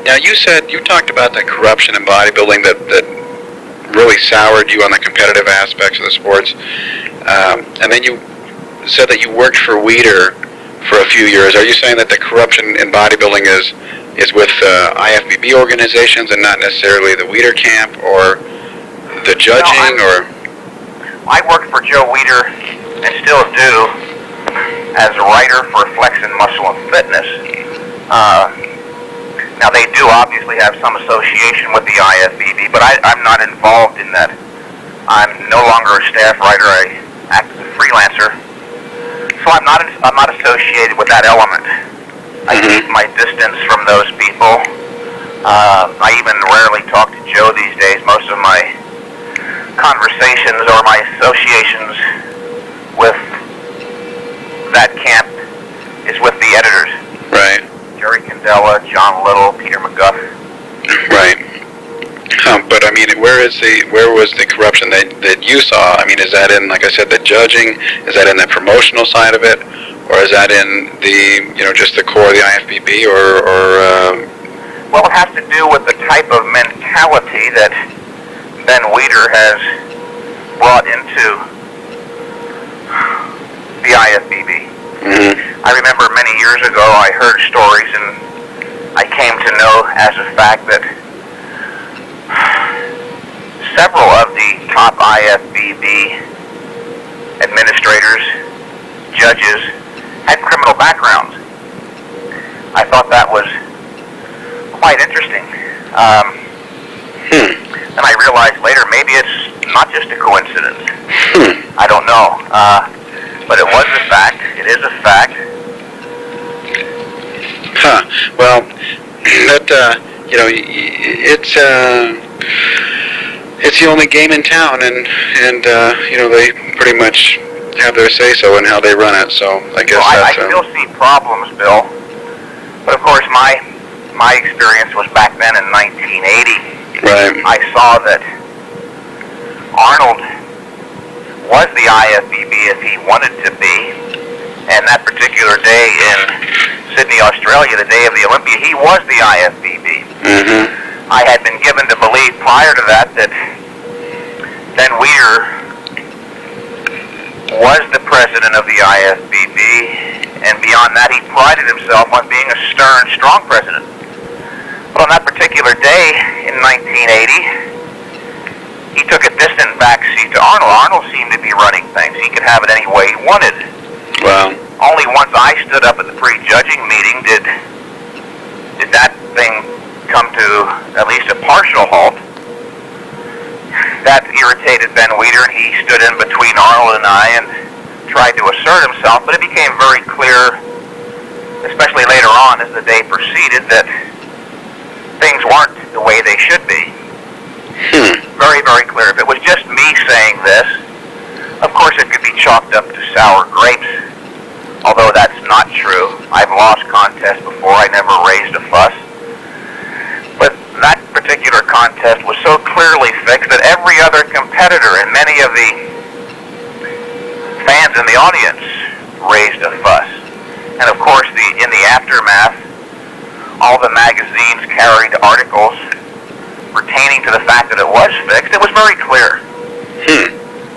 Now, you talked about the corruption in bodybuilding that really soured you on the competitive aspects of the sports, and then you said that you worked for Weider for a few years. Are you saying that the corruption in bodybuilding is with IFBB organizations and not necessarily the Weider camp or the judging? No, I worked for Joe Weider and still do as a writer for Flex and Muscle and Fitness. Now they do obviously have some association with the IFBB, but I'm not involved in that. I'm no longer a staff writer. I act as a freelancer, so I'm not associated with that element. I keep my distance from those people. I even rarely talk to Joe these days. Most of my conversations or my associations with that camp is with the editors. Right. Jerry Candela, John Little, Peter McGuff. Right. But I mean, where was the corruption that you saw? I mean, is that in, like I said, the judging? Is that in the promotional side of it, or is that in the just the core of the IFBB, or? Well, it has to do with the type of mentality that Ben Weider has brought into the IFBB. I remember many years ago I heard stories, and I came to know as a fact that several of the top IFBB administrators, judges, had criminal backgrounds. I thought that was quite interesting. And I realized later maybe it's not just a coincidence. I don't know. But it was a fact. It is a fact. Well, that it's the only game in town, and they pretty much have their say-so in how they run it. So I guess I still see problems, Bill. But of course, my experience was back then in 1980. Right. I saw that Arnold was the IFBB if he wanted to be, and that particular day in Sydney, Australia, the day of the Olympia, he was the IFBB. I had been given to believe prior to that Ben Weider was the president of the IFBB, and beyond that, he prided himself on being a stern, strong president. But on that particular day in 1980, he took a distant backseat to Arnold. Arnold seemed to be running things. He could have it any way he wanted. Wow. Only once I stood up at the pre-judging meeting did that thing come to at least a partial halt. That irritated Ben Weider, and he stood in between Arnold and I and tried to assert himself, but it became very clear, especially later on as the day proceeded, that things weren't the way they should be. Very, very clear. If it was just me saying this, of course it could be chalked up to sour grapes, although that's not true. I've lost contests before. I never raised a fuss. But that particular contest was so clearly fixed that every other competitor and many of the fans in the audience raised a fuss. And of course, in the aftermath, all the magazines carried articles pertaining to the fact that it was fixed. It was very clear.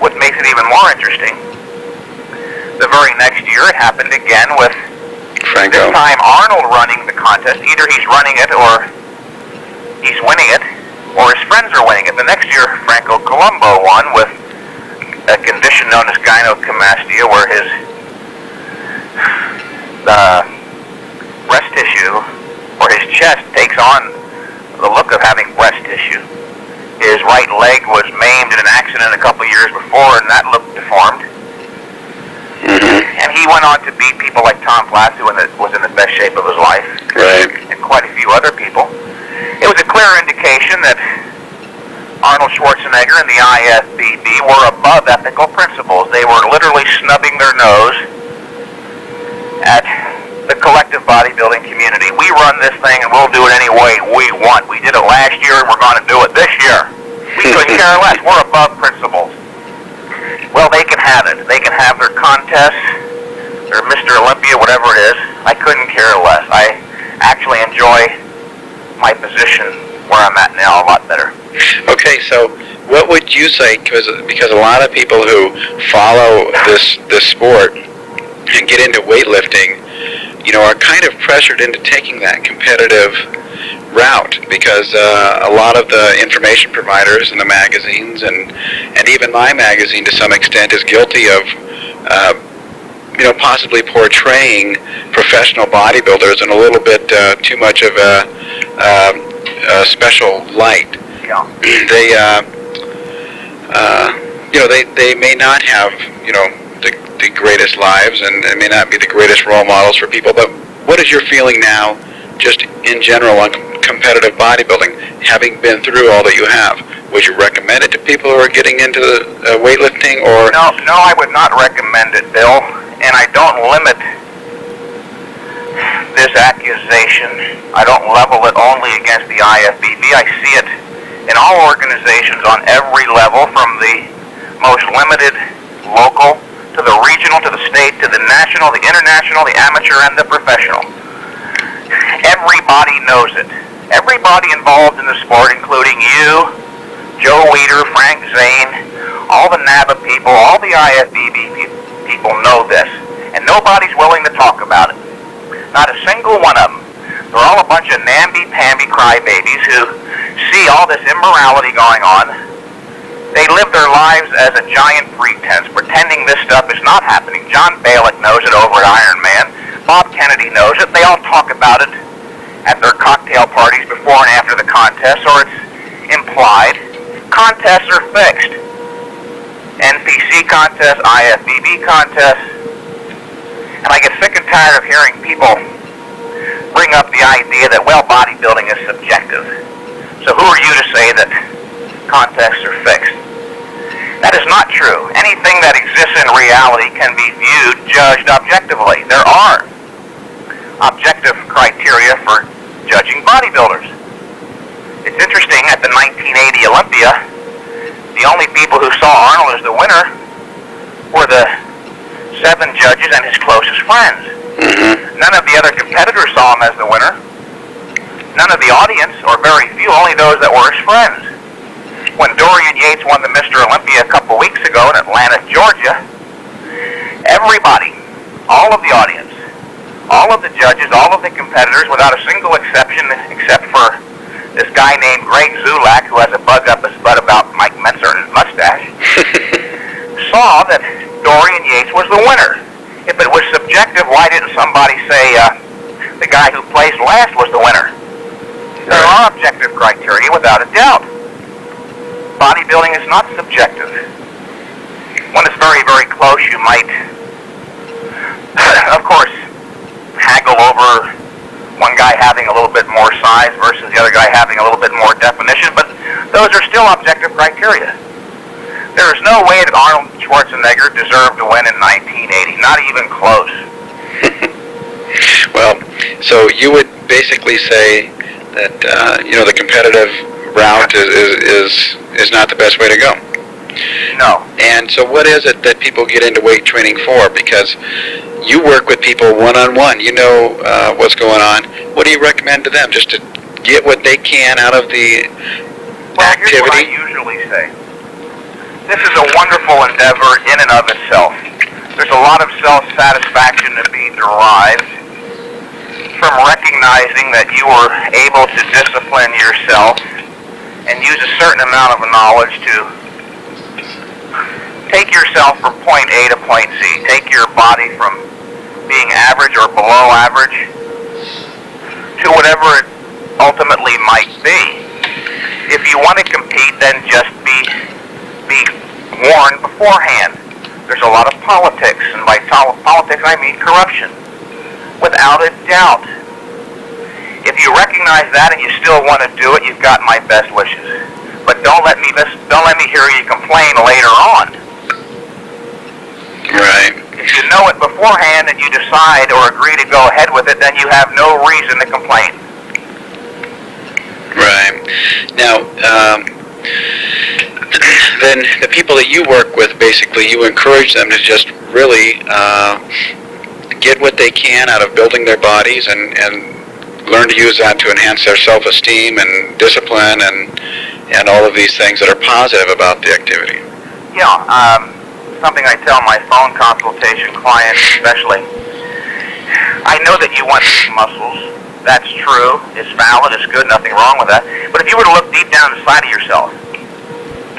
What makes it even more interesting, the very next year it happened again with Franco. This time Arnold running the contest. Either he's running it or he's winning it, or his friends are winning it. The next year, Franco Colombo won with a condition known as gynecomastia, where his breast tissue or his chest takes on the look of having breast tissue. His right leg was maimed in an accident a couple years before, and that looked deformed. And he went on to beat people like Tom Platz, who was in the best shape of his life, and quite a few other people. It was a clear indication that Arnold Schwarzenegger and the IFBB were above ethical principles. They were literally snubbing their nose at the collective bodybuilding community. We run this thing and we'll do it any way we want. We did it last year and we're going to do it this year. We couldn't care less. We're above principles. Well, they can have it. They can have their contests, their Mr. Olympia, whatever it is. I couldn't care less. I actually enjoy my position where I'm at now a lot better. Okay, so what would you say, because a lot of people who follow this sport and get into weightlifting, are kind of pressured into taking that competitive route, because a lot of the information providers and the magazines and even my magazine to some extent is guilty of possibly portraying professional bodybuilders in a little bit too much of a special light. Yeah. They may not have the greatest lives, and they may not be the greatest role models for people, but what is your feeling now just in general on competitive bodybuilding, having been through all that you have? Would you recommend it to people who are getting into weightlifting? Or No, I would not recommend it, Bill, and I don't limit this accusation. I don't level it only against the IFBB. I see it in all organizations on every level, from the most limited local to the regional, to the state, to the national, the international, the amateur, and the professional. Everybody knows it. Everybody involved in the sport, including you, Joe Weider, Frank Zane, all the NABA people, all the IFBB people know this, and nobody's willing to talk about it. Not a single one of them. They're all a bunch of namby-pamby crybabies who see all this immorality going on. They live their lives as a giant pretense, pretending this stuff is not happening. John Balick knows it over at Iron Man. Bob Kennedy knows it. They all talk about it at their cocktail parties before and after the contest, or it's implied. Contests are fixed. NPC contests, IFBB contests. And I get sick and tired of hearing people bring up the idea that, well, bodybuilding is subjective. So who are you to say that contests are fixed? That is not true. Anything that exists in reality can be viewed, judged objectively. There are objective criteria for judging bodybuilders. It's interesting, at the 1980 Olympia, the only people who saw Arnold as the winner were the 7 judges and his closest friends. None of the other competitors saw him as the winner. None of the audience, or very few, only those that were his friends. When Dorian Yates won the Mr. Olympia a couple weeks ago in Atlanta, Georgia, everybody, all of the audience, all of the judges, all of the competitors, without a single exception, except for this guy named Greg Zulak, who has a bug up his butt about Mike Mentzer and his mustache, saw that Dorian Yates was the winner. If it was subjective, why didn't somebody say the guy who placed last was the winner? There are objective criteria, without a doubt. Bodybuilding is not subjective. When it's very, very close, you might, of course, haggle over one guy having a little bit more size versus the other guy having a little bit more definition, but those are still objective criteria. There is no way that Arnold Schwarzenegger deserved to win in 1980, not even close. Well, so you would basically say that the competitive route is not the best way to go. No. And so what is it that people get into weight training for? Because you work with people one-on-one. You know what's going on. What do you recommend to them? Just to get what they can out of the activity? Here's what I usually say. This is a wonderful endeavor in and of itself. There's a lot of self-satisfaction to be derived from recognizing that you were able to discipline yourself and use a certain amount of knowledge to take yourself from point A to point Z. Take your body from being average or below average to whatever it ultimately might be. If you want to compete, then just be warned beforehand. There's a lot of politics, and by politics I mean corruption. Without a doubt. If you recognize that and you still want to do it, you've got my best wishes. But don't let me hear you complain later on. Right. If you know it beforehand and you decide or agree to go ahead with it, then you have no reason to complain. Right. Now, then the people that you work with, basically, you encourage them to just really get what they can out of building their bodies and learn to use that to enhance their self-esteem and discipline and all of these things that are positive about the activity. Yeah, something I tell my phone consultation clients especially. I know that you want big muscles. That's true. It's valid. It's good. Nothing wrong with that. But if you were to look deep down inside of yourself,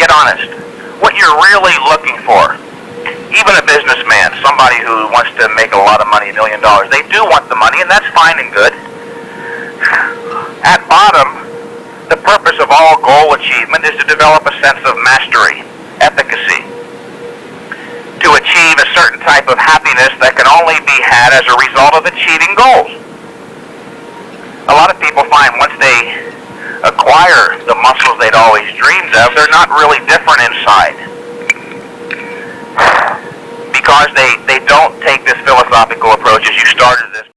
get honest. What you're really looking for, even a businessman, somebody who wants to make a lot of money, $1 million, they do want the money, and that's fine and good. At bottom, the purpose of all goal achievement is to develop a sense of mastery, efficacy, to achieve a certain type of happiness that can only be had as a result of achieving goals. A lot of people find once they acquire the muscles they'd always dreamed of, they're not really different inside. Because they don't take this philosophical approach as you started this